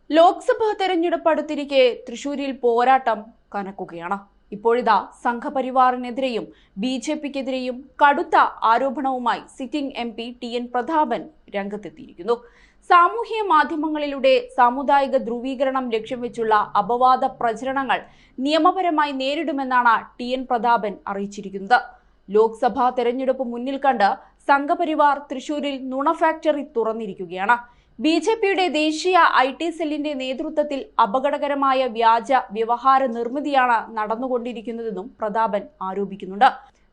ലോക്സഭാ തെരഞ്ഞെടുപ്പ് അടുത്തിരിക്കെ തൃശൂരിൽ പോരാട്ടം കനക്കുകയാണ്. ഇപ്പോഴിതാ സംഘപരിവാറിനെതിരെയും BJPക്കെതിരെയും കടുത്ത ആരോപണവുമായി സിറ്റിംഗ് MP TN പ്രതാപൻ രംഗത്തെത്തിയിരിക്കുന്നു. സാമൂഹ്യ മാധ്യമങ്ങളിലൂടെ സാമുദായിക ധ്രുവീകരണം ലക്ഷ്യം വെച്ചുള്ള അപവാദ പ്രചരണങ്ങൾ നിയമപരമായി നേരിടുമെന്നാണ് TN പ്രതാപൻ അറിയിച്ചിരിക്കുന്നത്. ലോക്സഭാ തെരഞ്ഞെടുപ്പ് മുന്നിൽ കണ്ട് സംഘപരിവാർ തൃശൂരിൽ നുണ ഫാക്ടറി തുറന്നിരിക്കുകയാണ്. BJPയുടെ ദേശീയ IT സെല്ലിന്റെ നേതൃത്വത്തിൽ അപകടകരമായ വ്യാജ വ്യവഹാര നിർമ്മിതിയാണ് നടന്നുകൊണ്ടിരിക്കുന്നതെന്നും പ്രതാപൻ ആരോപിക്കുന്നുണ്ട്.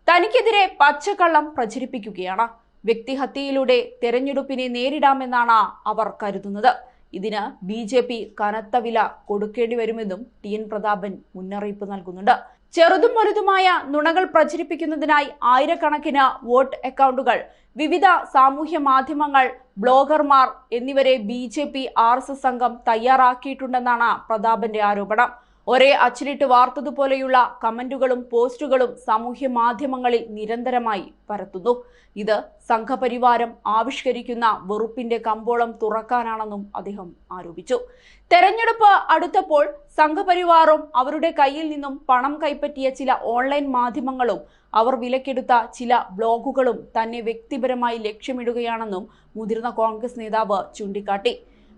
തനിക്കെതിരെ പച്ചക്കള്ളം പ്രചരിപ്പിക്കുകയാണ്. വ്യക്തിഹത്യയിലൂടെ തെരഞ്ഞെടുപ്പിനെ നേരിടാമെന്നാണ് അവർ കരുതുന്നത്. ഇതിന് BJP കനത്ത വില കൊടുക്കേണ്ടി വരുമെന്നും TN പ്രതാപൻ മുന്നറിയിപ്പ് നൽകുന്നുണ്ട്. ചെറുതും വലുതുമായ നുണകൾ പ്രചരിപ്പിക്കുന്നതിനായി ആയിരക്കണക്കിന് വോട്ട് അക്കൗണ്ടുകൾ, വിവിധ സാമൂഹ്യ മാധ്യമങ്ങൾ, ബ്ലോഗർമാർ എന്നിവരെ BJP RSS സംഘം തയ്യാറാക്കിയിട്ടുണ്ടെന്നാണ് പ്രതാപന്റെ ആരോപണം. ഒരേ അച്ചിലിട്ട് വാർത്തതുപോലെയുള്ള കമന്റുകളും പോസ്റ്റുകളും സാമൂഹ്യ മാധ്യമങ്ങളിൽ നിരന്തരമായി പരത്തുന്നു. ഇത് സംഘപരിവാരം ആവിഷ്കരിക്കുന്ന വെറുപ്പിന്റെ കമ്പോളം തുറക്കാനാണെന്നും അദ്ദേഹം ആരോപിച്ചു. തെരഞ്ഞെടുപ്പ് അടുത്തപ്പോൾ സംഘപരിവാറും അവരുടെ കയ്യിൽ നിന്നും പണം കൈപ്പറ്റിയ ചില ഓൺലൈൻ മാധ്യമങ്ങളും അവർ വിലക്കെടുത്ത ചില ബ്ലോഗുകളും തന്നെ വ്യക്തിപരമായി ലക്ഷ്യമിടുകയാണെന്നും മുതിർന്ന കോൺഗ്രസ് നേതാവ് ചൂണ്ടിക്കാട്ടി.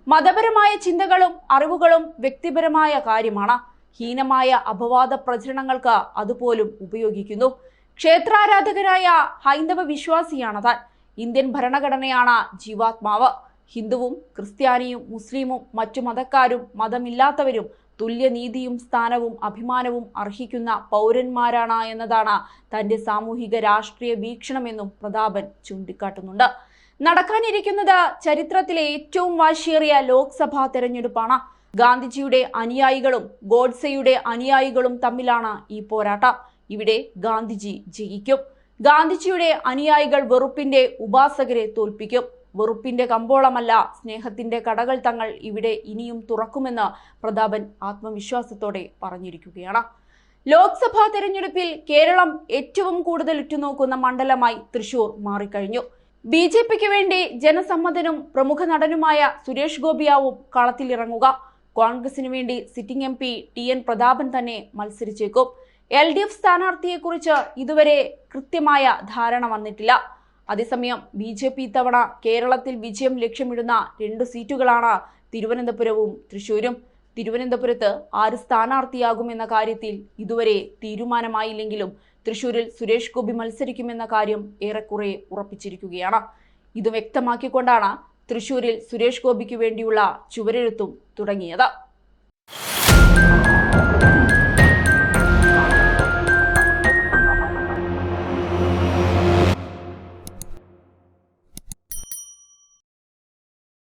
മതപരമായ ചിന്തകളും അറിവുകളും വ്യക്തിപരമായ കാര്യമാണ്. ഹീനമായ അപവാദ പ്രചരണങ്ങൾക്ക് അതുപോലും ഉപയോഗിക്കുന്നു. ക്ഷേത്രാരാധകരായ ഹൈന്ദവ വിശ്വാസിയാണ് താൻ. ഇന്ത്യൻ ഭരണഘടനയാണ് ജീവാത്മാവ്. ഹിന്ദുവും ക്രിസ്ത്യാനിയും മുസ്ലിമും മറ്റു മതക്കാരും മതമില്ലാത്തവരും തുല്യനീതിയും സ്ഥാനവും അഭിമാനവും അർഹിക്കുന്ന പൗരന്മാരാണ് എന്നതാണ് തന്റെ സാമൂഹിക രാഷ്ട്രീയ വീക്ഷണമെന്നും പ്രതാപൻ ചൂണ്ടിക്കാട്ടുന്നുണ്ട്. നടക്കാനിരിക്കുന്നത് ചരിത്രത്തിലെ ഏറ്റവും വാശിയേറിയ ലോക്സഭാ തെരഞ്ഞെടുപ്പാണ്. ഗാന്ധിജിയുടെ അനുയായികളും ഗോഡ്സെയുടെ അനുയായികളും തമ്മിലാണ് ഈ പോരാട്ടം. ഇവിടെ ഗാന്ധിജി ജയിക്കും. ഗാന്ധിജിയുടെ അനുയായികൾ വെറുപ്പിന്റെ ഉപാസകരെ തോൽപ്പിക്കും. വെറുപ്പിന്റെ കമ്പോളമല്ല, സ്നേഹത്തിന്റെ കടകൾ തങ്ങൾ ഇവിടെ ഇനിയും തുറക്കുമെന്ന് പ്രതാപൻ ആത്മവിശ്വാസത്തോടെ പറഞ്ഞിരിക്കുകയാണ്. ലോക്സഭാ തെരഞ്ഞെടുപ്പിൽ കേരളം ഏറ്റവും കൂടുതൽ ഉറ്റുനോക്കുന്ന മണ്ഡലമായി തൃശൂർ മാറിക്കഴിഞ്ഞു. BJPക്ക് വേണ്ടി ജനസമ്മതനും പ്രമുഖ നടനുമായ സുരേഷ് ഗോപിയാവും കളത്തിലിറങ്ങുക. കോൺഗ്രസിന് വേണ്ടി സിറ്റിംഗ് MP TN പ്രതാപൻ തന്നെ മത്സരിച്ചേക്കും. LDF സ്ഥാനാർത്ഥിയെക്കുറിച്ച് ഇതുവരെ കൃത്യമായ ധാരണ വന്നിട്ടില്ല. അതേസമയം BJP ഇത്തവണ കേരളത്തിൽ വിജയം ലക്ഷ്യമിടുന്ന 2 സീറ്റുകളാണ് തിരുവനന്തപുരവും തൃശൂരും. തിരുവനന്തപുരത്ത് ആര് സ്ഥാനാർത്ഥിയാകുമെന്ന കാര്യത്തിൽ ഇതുവരെ തീരുമാനമായില്ലെങ്കിലും തൃശൂരിൽ സുരേഷ് ഗോപി മത്സരിക്കുമെന്ന കാര്യം ഏറെക്കുറെ ഉറപ്പിച്ചിരിക്കുകയാണ്. ഇത് വ്യക്തമാക്കിക്കൊണ്ടാണ് തൃശൂരിൽ സുരേഷ് ഗോപിക്ക് വേണ്ടിയുള്ള ചുവരെഴുത്തും തുടങ്ങിയത്.